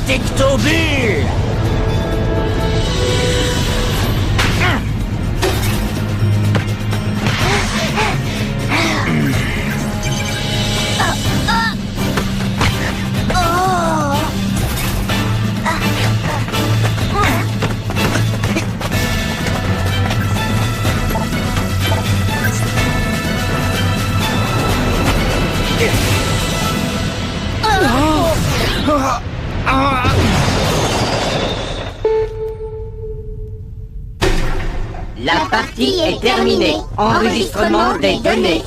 Tectobule. La partie est terminée. Enregistrement des données.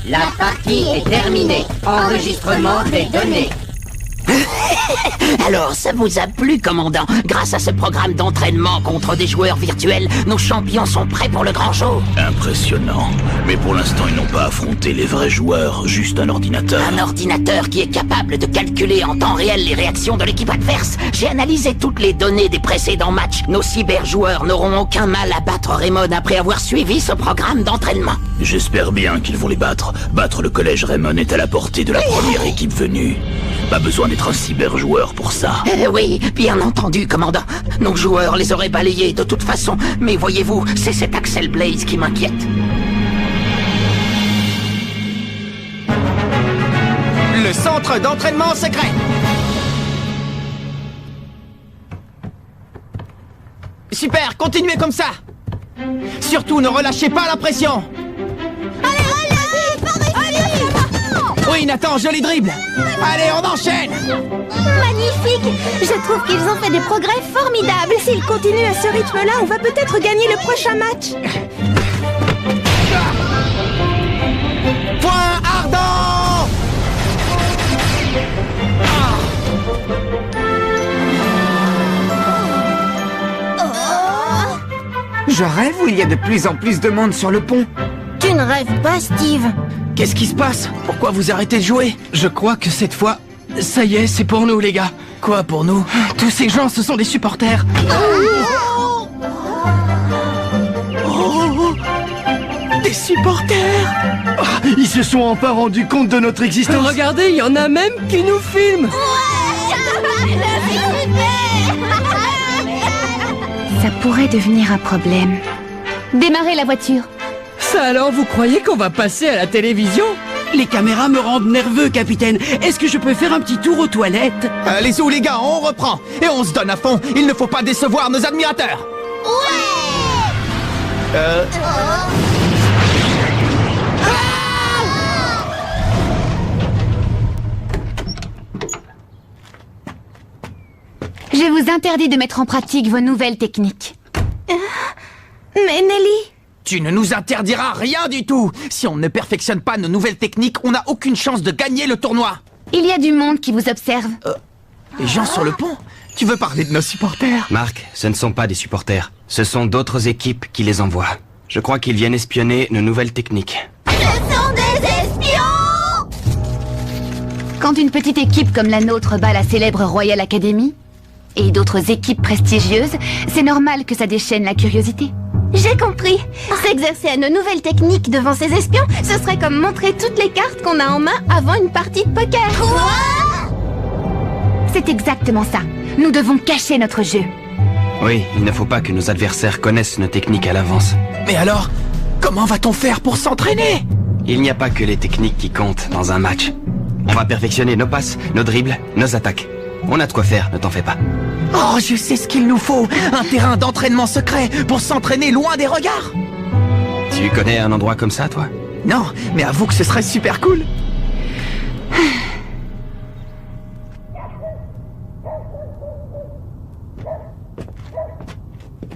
La partie est terminée. Enregistrement des données. Alors, ça vous a plu, commandant? Grâce à ce programme d'entraînement contre des joueurs virtuels, nos champions sont prêts pour le grand jour. Impressionnant. Mais pour l'instant, ils n'ont pas affronté les vrais joueurs, juste un ordinateur. Un ordinateur qui est capable de calculer en temps réel les réactions de l'équipe adverse. J'ai analysé toutes les données des précédents matchs. Nos cyberjoueurs n'auront aucun mal à battre Raymond après avoir suivi ce programme d'entraînement. J'espère bien qu'ils vont les battre. Battre le collège Raymond est à la portée de la première équipe venue. Pas besoin d'être un cyberjoueur pour ça. Oui, bien entendu, commandant. Nos joueurs les auraient balayés de toute façon. Mais voyez-vous, c'est cet Axel Blaze qui m'inquiète. Le centre d'entraînement secret. Super, continuez comme ça. Surtout, ne relâchez pas la pression. Oui, Nathan, joli dribble. Allez, on enchaîne. Magnifique! Je trouve qu'ils ont fait des progrès formidables. S'ils continuent à ce rythme-là, on va peut-être gagner le prochain match. Point ardent. Je rêve ou il y a de plus en plus de monde sur le pont? Tu ne rêves pas, Steve? Qu'est-ce qui se passe? Pourquoi vous arrêtez de jouer? Je crois que cette fois, ça y est, c'est pour nous, les gars. Quoi pour nous? Tous ces gens, ce sont des supporters. Des supporters! Ils se sont enfin rendus compte de notre existence. Regardez, il y en a même qui nous filment. Ça pourrait devenir un problème. Démarrez la voiture. Ça alors, vous croyez qu'on va passer à la télévision? Les caméras me rendent nerveux, capitaine. Est-ce que je peux faire un petit tour aux toilettes? Allez-y, les gars, on reprend. Et on se donne à fond. Il ne faut pas décevoir nos admirateurs. Je vous interdis de mettre en pratique vos nouvelles techniques. Mais Nelly... Tu ne nous interdiras rien du tout. Si on ne perfectionne pas nos nouvelles techniques, on n'a aucune chance de gagner le tournoi. Il y a du monde qui vous observe. Les gens sur le pont? Tu veux parler de nos supporters? Marc, ce ne sont pas des supporters. Ce sont d'autres équipes qui les envoient. Je crois qu'ils viennent espionner nos nouvelles techniques. Ce sont des espions! Quand une petite équipe comme la nôtre bat la célèbre Royal Academy, et d'autres équipes prestigieuses, c'est normal que ça déchaîne la curiosité. J'ai compris. S'exercer à nos nouvelles techniques devant ces espions, ce serait comme montrer toutes les cartes qu'on a en main avant une partie de poker. Quoi? C'est exactement ça. Nous devons cacher notre jeu. Oui, il ne faut pas que nos adversaires connaissent nos techniques à l'avance. Mais alors, comment va-t-on faire pour s'entraîner? Il n'y a pas que les techniques qui comptent dans un match. On va perfectionner nos passes, nos dribbles, nos attaques. On a de quoi faire, ne t'en fais pas. Oh, je sais ce qu'il nous faut. Un terrain d'entraînement secret pour s'entraîner loin des regards. Tu connais un endroit comme ça, toi? Non, mais avoue que ce serait super cool.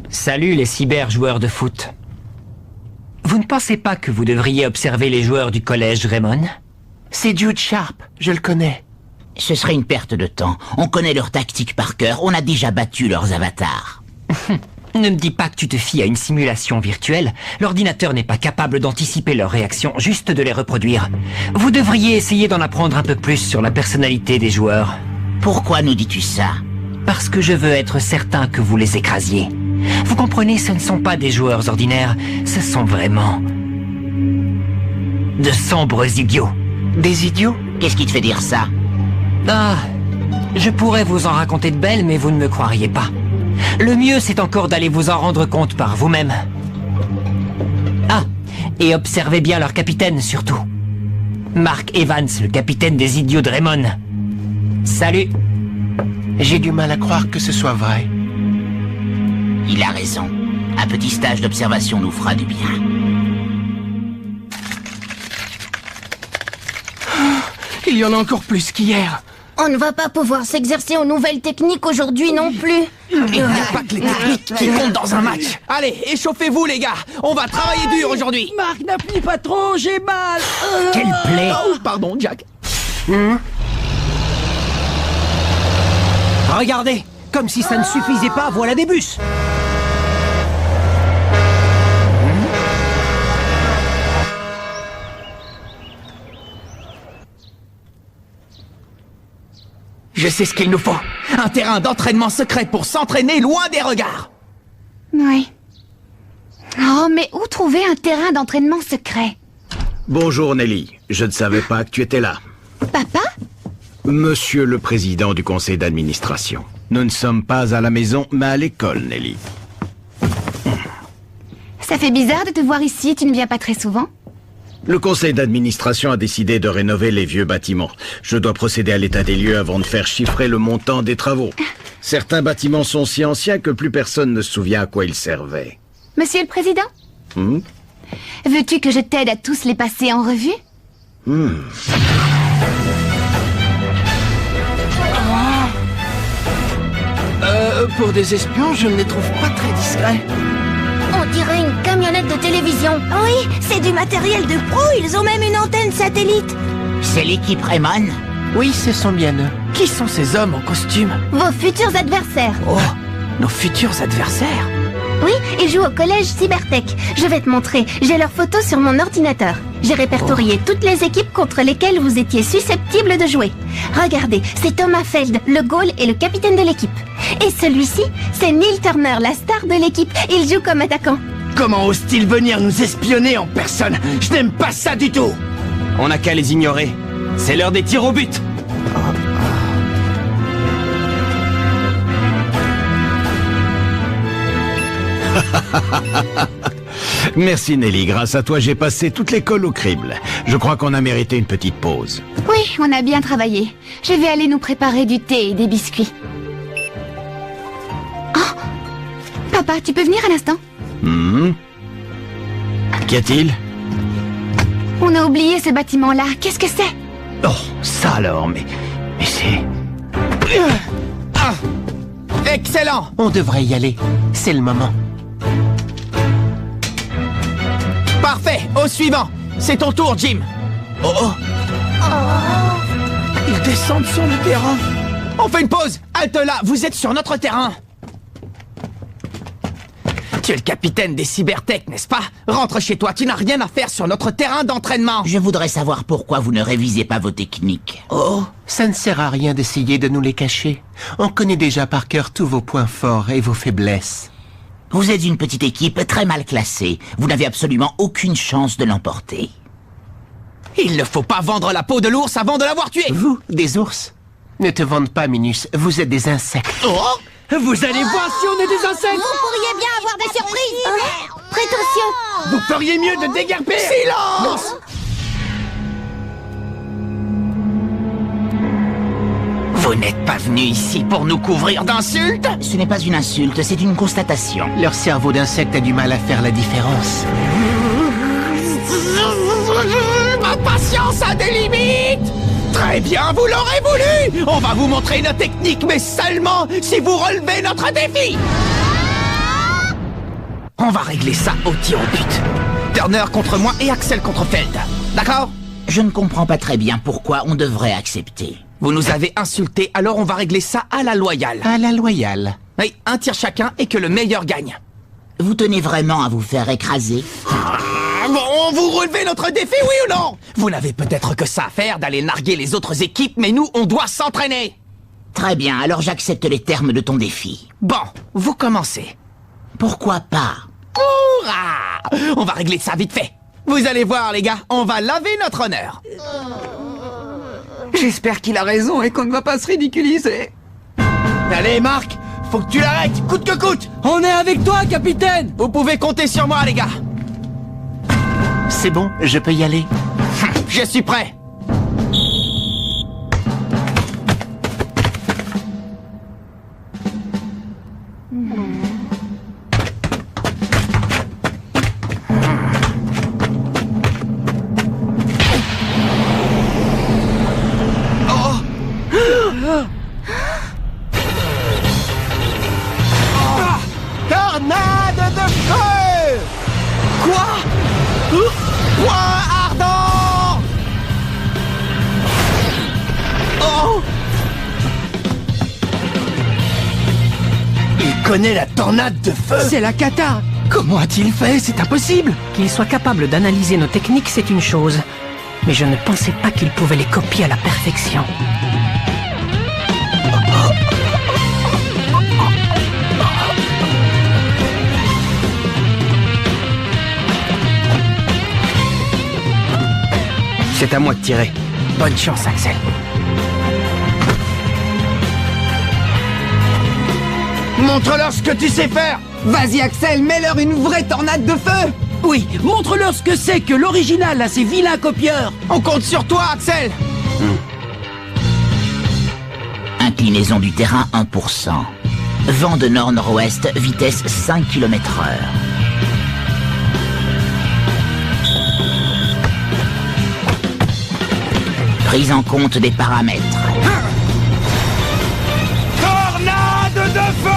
Salut les cyber-joueurs de foot. Vous ne pensez pas que vous devriez observer les joueurs du collège Raymond? C'est Jude Sharp, je le connais. Ce serait une perte de temps. On connaît leurs tactiques par cœur. On a déjà battu leurs avatars. Ne me dis pas que tu te fies à une simulation virtuelle. L'ordinateur n'est pas capable d'anticiper leurs réactions, juste de les reproduire. Vous devriez essayer d'en apprendre un peu plus sur la personnalité des joueurs. Pourquoi nous dis-tu ça? Parce que je veux être certain que vous les écrasiez. Vous comprenez, ce ne sont pas des joueurs ordinaires, ce sont vraiment... de sombres idiots. Des idiots? Qu'est-ce qui te fait dire ça? Ah, Je pourrais vous en raconter de belles, mais vous ne me croiriez pas. Le mieux, c'est encore d'aller vous en rendre compte par vous-même. Ah, et observez bien leur capitaine, surtout. Mark Evans, le capitaine des idiots de Raymond. Salut. J'ai du mal à croire que ce soit vrai. Il a raison. Un petit stage d'observation nous fera du bien. Il y en a encore plus qu'hier. On ne va pas pouvoir s'exercer aux nouvelles techniques aujourd'hui non plus. Il n'y a pas que les techniques qui comptent dans un match. Allez, échauffez-vous les gars. On va travailler dur aujourd'hui. Marc, n'appuie pas trop, j'ai mal. Quelle plaie. Oh, pardon, Jack. Regardez, comme si ça ne suffisait pas, voilà des bus. Je sais ce qu'il nous faut. Un terrain d'entraînement secret pour s'entraîner loin des regards. Oui. Oh, mais où trouver un terrain d'entraînement secret? Bonjour Nelly, je ne savais pas que tu étais là. Papa? Monsieur le président du conseil d'administration. Nous ne sommes pas à la maison, mais à l'école, Nelly. Ça fait bizarre de te voir ici, tu ne viens pas très souvent. Le conseil d'administration a décidé de rénover les vieux bâtiments. Je dois procéder à l'état des lieux avant de faire chiffrer le montant des travaux. Certains bâtiments sont si anciens que plus personne ne se souvient à quoi ils servaient. Monsieur le président? Veux-tu que je t'aide à tous les passer en revue? Pour des espions, je ne les trouve pas très discrets. On dirait une camionnette de télévision. Oui, c'est du matériel de pro, ils ont même une antenne satellite. C'est l'équipe Raymond? Oui, ce sont bien eux. Qui sont ces hommes en costume? Vos futurs adversaires. Oh, nos futurs adversaires? Oui, ils jouent au collège Cybertech. Je vais te montrer, j'ai leurs photos sur mon ordinateur. J'ai répertorié toutes les équipes contre lesquelles vous étiez susceptibles de jouer. Regardez, c'est Thomas Feld, le goal et le capitaine de l'équipe. Et celui-ci, c'est Neil Turner, la star de l'équipe. Il joue comme attaquant. Comment ose-t-il venir nous espionner en personne? Je n'aime pas ça du tout. On n'a qu'à les ignorer. C'est l'heure des tirs au but. Merci Nelly, grâce à toi j'ai passé toute l'école au crible. Je crois qu'on a mérité une petite pause. Oui, on a bien travaillé. Je vais aller nous préparer du thé et des biscuits. Oh! Papa, tu peux venir un instant? Qu'y a-t-il? On a oublié ce bâtiment-là. Qu'est-ce que c'est? Oh, ça alors, mais c'est... Excellent! On devrait y aller. C'est le moment. Parfait, au suivant. C'est ton tour, Jim. Ils descendent sur le terrain. On fait une pause. Halte là, vous êtes sur notre terrain. Tu es le capitaine des Cybertech, n'est-ce pas? Rentre chez toi, tu n'as rien à faire sur notre terrain d'entraînement. Je voudrais savoir pourquoi vous ne révisez pas vos techniques. Oh, ça ne sert à rien d'essayer de nous les cacher. On connaît déjà par cœur tous vos points forts et vos faiblesses. Vous êtes une petite équipe très mal classée. Vous n'avez absolument aucune chance de l'emporter. Il ne faut pas vendre la peau de l'ours avant de l'avoir tué. Vous, des ours? Ne te vende pas, Minus. Vous êtes des insectes. Vous allez voir si on est des insectes. Vous pourriez bien avoir des surprises. Prétentieux. Vous feriez mieux de déguerpir. Silence! Vous n'êtes pas venu ici pour nous couvrir d'insultes? Ce n'est pas une insulte, c'est une constatation. Leur cerveau d'insecte a du mal à faire la différence. Ma patience a des limites! Très bien, vous l'aurez voulu! On va vous montrer nos techniques, mais seulement si vous relevez notre défi! On va régler ça au tir au but. Turner contre moi et Axel contre Feld. D'accord? Je ne comprends pas très bien pourquoi on devrait accepter. Vous nous avez insultés, alors on va régler ça à la loyale. À la loyale. Oui, un tir chacun et que le meilleur gagne. Vous tenez vraiment à vous faire écraser? Bon, vous relevez notre défi, oui ou non? Vous n'avez peut-être que ça à faire d'aller narguer les autres équipes, mais nous, on doit s'entraîner. Très bien, alors j'accepte les termes de ton défi. Bon, vous commencez. Pourquoi pas? Hourra! On va régler ça vite fait. Vous allez voir, les gars, on va laver notre honneur. J'espère qu'il a raison et qu'on ne va pas se ridiculiser. Allez, Marc, faut que tu l'arrêtes, coûte que coûte. On est avec toi, capitaine. Vous pouvez compter sur moi, les gars. C'est bon, je peux y aller. Je suis prêt. Tornade de feu! Quoi? Point ardent! Oh! Il connaît la tornade de feu! C'est la cata. Comment a-t-il fait? C'est impossible. Qu'il soit capable d'analyser nos techniques, c'est une chose. Mais je ne pensais pas qu'il pouvait les copier à la perfection. C'est à moi de tirer. Bonne chance, Axel. Montre-leur ce que tu sais faire! Vas-y, Axel, mets-leur une vraie tornade de feu! Oui, montre-leur ce que c'est que l'original à ces vilains copieurs. On compte sur toi, Axel. Inclinaison du terrain 1%. Vent de nord-nord-ouest, vitesse 5 km/h. Prise en compte des paramètres. Tornade de feu!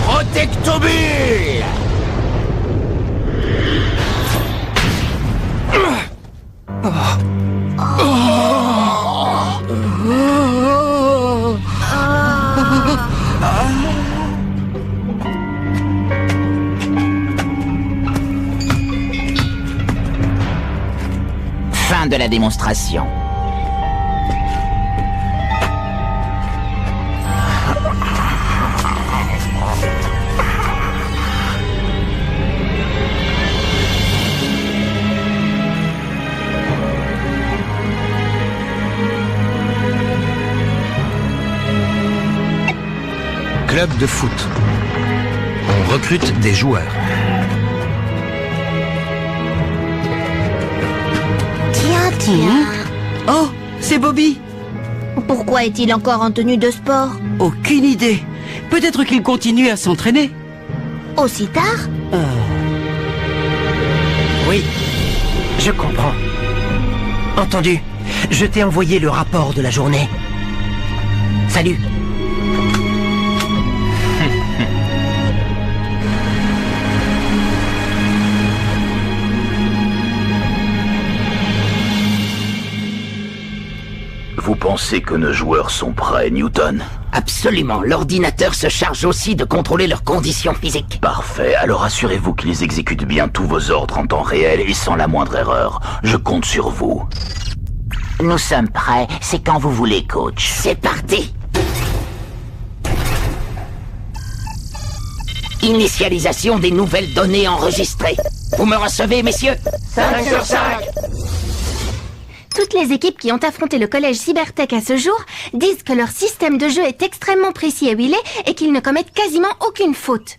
Protectobule! Fin de la démonstration. Club de foot. On recrute des joueurs. Tiens. Oh, c'est Bobby. Pourquoi est-il encore en tenue de sport? Aucune idée. Peut-être qu'il continue à s'entraîner. Aussi tard? Oui, je comprends. Entendu. Je t'ai envoyé le rapport de la journée. Salut. Vous pensez que nos joueurs sont prêts, Newton? Absolument, l'ordinateur se charge aussi de contrôler leurs conditions physiques. Parfait, alors assurez-vous qu'ils exécutent bien tous vos ordres en temps réel et sans la moindre erreur. Je compte sur vous. Nous sommes prêts, c'est quand vous voulez, coach. C'est parti! Initialisation des nouvelles données enregistrées. Vous me recevez, messieurs? 5 sur 5! Toutes les équipes qui ont affronté le collège Cybertech à ce jour disent que leur système de jeu est extrêmement précis et huilé et qu'ils ne commettent quasiment aucune faute.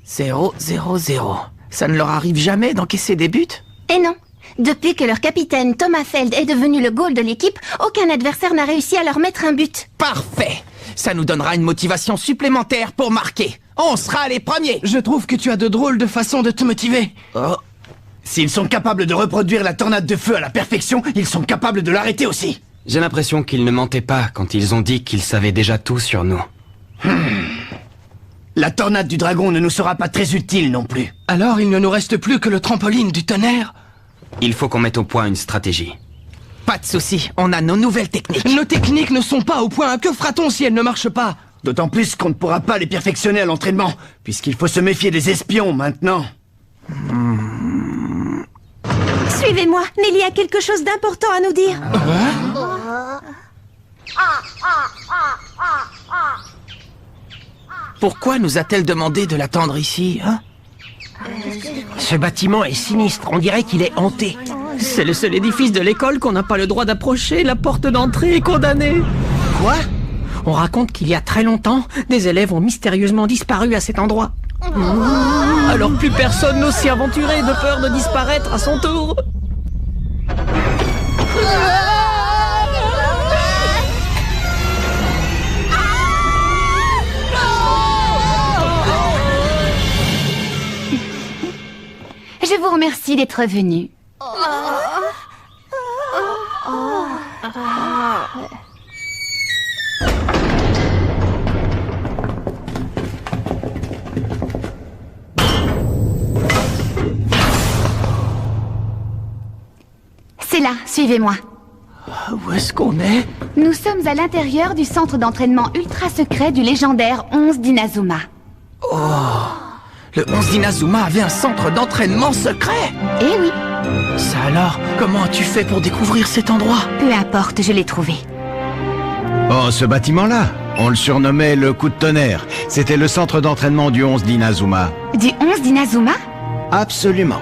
0-0-0. Ça ne leur arrive jamais d'encaisser des buts? Et non. Depuis que leur capitaine Thomas Feld est devenu le goal de l'équipe, aucun adversaire n'a réussi à leur mettre un but. Parfait. Ça nous donnera une motivation supplémentaire pour marquer. On sera les premiers. Je trouve que tu as de drôles de façons de te motiver. Oh. S'ils sont capables de reproduire la tornade de feu à la perfection, ils sont capables de l'arrêter aussi. J'ai l'impression qu'ils ne mentaient pas quand ils ont dit qu'ils savaient déjà tout sur nous. La tornade du dragon ne nous sera pas très utile non plus. Alors il ne nous reste plus que le trampoline du tonnerre? Il faut qu'on mette au point une stratégie. Pas de souci, on a nos nouvelles techniques. Nos techniques ne sont pas au point. Que fera-t-on si elles ne marchent pas? D'autant plus qu'on ne pourra pas les perfectionner à l'entraînement, puisqu'il faut se méfier des espions maintenant. Suivez-moi, Nelly a quelque chose d'important à nous dire. Pourquoi nous a-t-elle demandé de l'attendre ici, hein? Ce bâtiment est sinistre, on dirait qu'il est hanté. C'est le seul édifice de l'école qu'on n'a pas le droit d'approcher, la porte d'entrée est condamnée. Quoi? On raconte qu'il y a très longtemps, des élèves ont mystérieusement disparu à cet endroit. Alors plus personne n'ose s'y aventurer de peur de disparaître à son tour. Je vous remercie d'être venu. C'est là, suivez-moi. Où est-ce qu'on est? Nous sommes à l'intérieur du centre d'entraînement ultra secret du légendaire 11 d'Inazuma. Oh! Le 11 d'Inazuma avait un centre d'entraînement secret? Eh oui. Ça alors, comment as-tu fait pour découvrir cet endroit? Peu importe, je l'ai trouvé. Oh, ce bâtiment-là, on le surnommait le coup de tonnerre. C'était le centre d'entraînement du 11 d'Inazuma. Du 11 d'Inazuma? Absolument.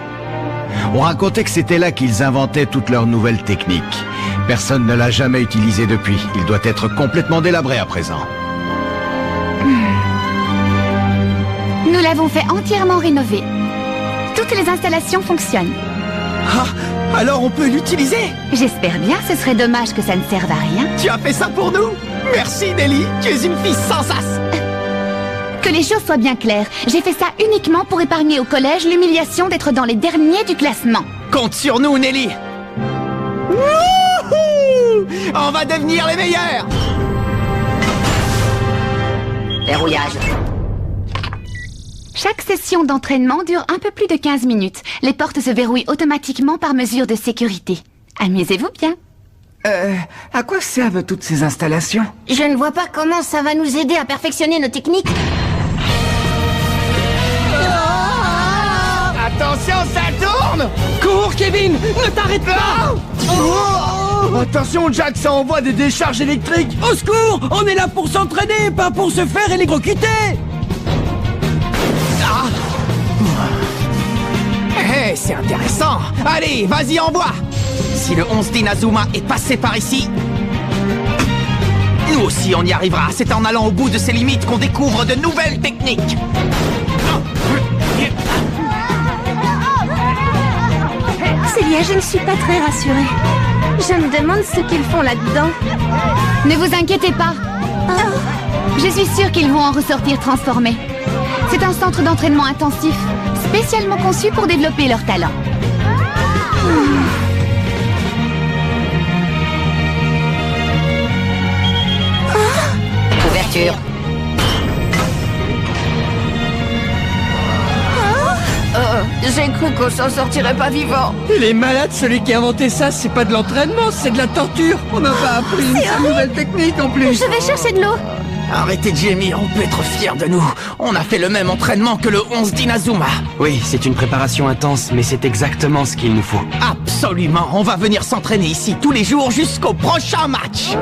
On racontait que c'était là qu'ils inventaient toutes leurs nouvelles techniques. Personne ne l'a jamais utilisé depuis. Il doit être complètement délabré à présent. Nous l'avons fait entièrement rénover. Toutes les installations fonctionnent. Ah, alors on peut l'utiliser? J'espère bien, ce serait dommage que ça ne serve à rien. Tu as fait ça pour nous? Merci Nelly, tu es une fille sans sas. Que les choses soient bien claires, j'ai fait ça uniquement pour épargner au collège l'humiliation d'être dans les derniers du classement. Compte sur nous Nelly. Wouhou! On va devenir les meilleurs. Verrouillage. Chaque session d'entraînement dure un peu plus de 15 minutes. Les portes se verrouillent automatiquement par mesure de sécurité. Amusez-vous bien. À quoi servent toutes ces installations? Je ne vois pas comment ça va nous aider à perfectionner nos techniques. Attention, ça tourne! Cours Kevin, ne t'arrête pas! Attention Jack, ça envoie des décharges électriques! Au secours! On est là pour s'entraîner, pas pour se faire électrocuter! Hey, c'est intéressant! Allez, vas-y, envoie! Si le 11 d'Inazuma est passé par ici, nous aussi on y arrivera. C'est en allant au bout de ses limites qu'on découvre de nouvelles techniques. Célia, je ne suis pas très rassurée. Je me demande ce qu'ils font là-dedans. Ne vous inquiétez pas. Je suis sûre qu'ils vont en ressortir transformés. C'est un centre d'entraînement intensif, spécialement conçu pour développer leurs talents. Ouverture. J'ai cru qu'on s'en sortirait pas vivant. Il est malade, celui qui a inventé ça. C'est pas de l'entraînement, c'est de la torture. On n'a pas appris une nouvelle technique en plus. Je vais chercher de l'eau. Arrêtez de gémir, on peut être fiers de nous. On a fait le même entraînement que le 11 d'Inazuma. Oui, c'est une préparation intense, mais c'est exactement ce qu'il nous faut. Absolument, on va venir s'entraîner ici tous les jours jusqu'au prochain match.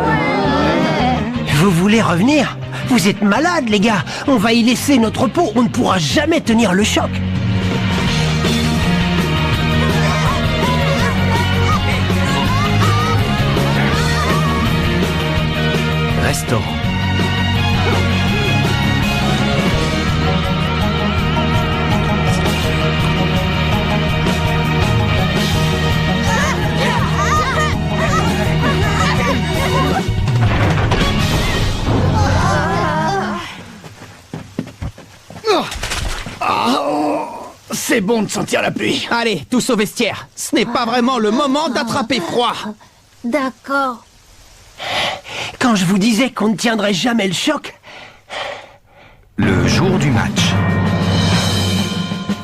Vous voulez revenir? Vous êtes malades, les gars. On va y laisser notre peau, on ne pourra jamais tenir le choc. Restaurant. C'est bon de sentir la pluie. Allez, tous au vestiaire. Ce n'est pas vraiment le moment d'attraper froid. D'accord. Quand je vous disais qu'on ne tiendrait jamais le choc... Le jour du match.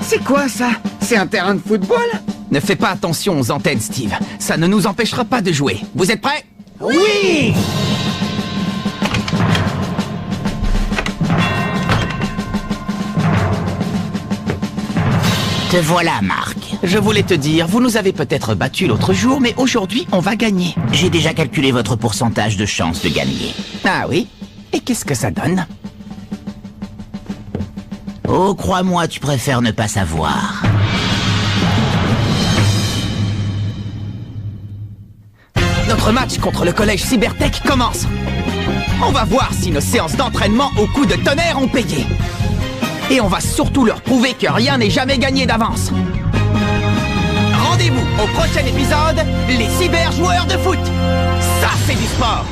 C'est quoi ça? C'est un terrain de football? Ne fais pas attention aux antennes, Steve. Ça ne nous empêchera pas de jouer. Vous êtes prêts? Oui! Te voilà, Marc. Je voulais te dire, vous nous avez peut-être battus l'autre jour, mais aujourd'hui, on va gagner. J'ai déjà calculé votre pourcentage de chance de gagner. Ah oui? Et qu'est-ce que ça donne? Oh, crois-moi, tu préfères ne pas savoir. Notre match contre le collège Cybertech commence. On va voir si nos séances d'entraînement au coup de tonnerre ont payé. Et on va surtout leur prouver que rien n'est jamais gagné d'avance. Rendez-vous au prochain épisode, les cyberjoueurs de foot. Ça, c'est du sport.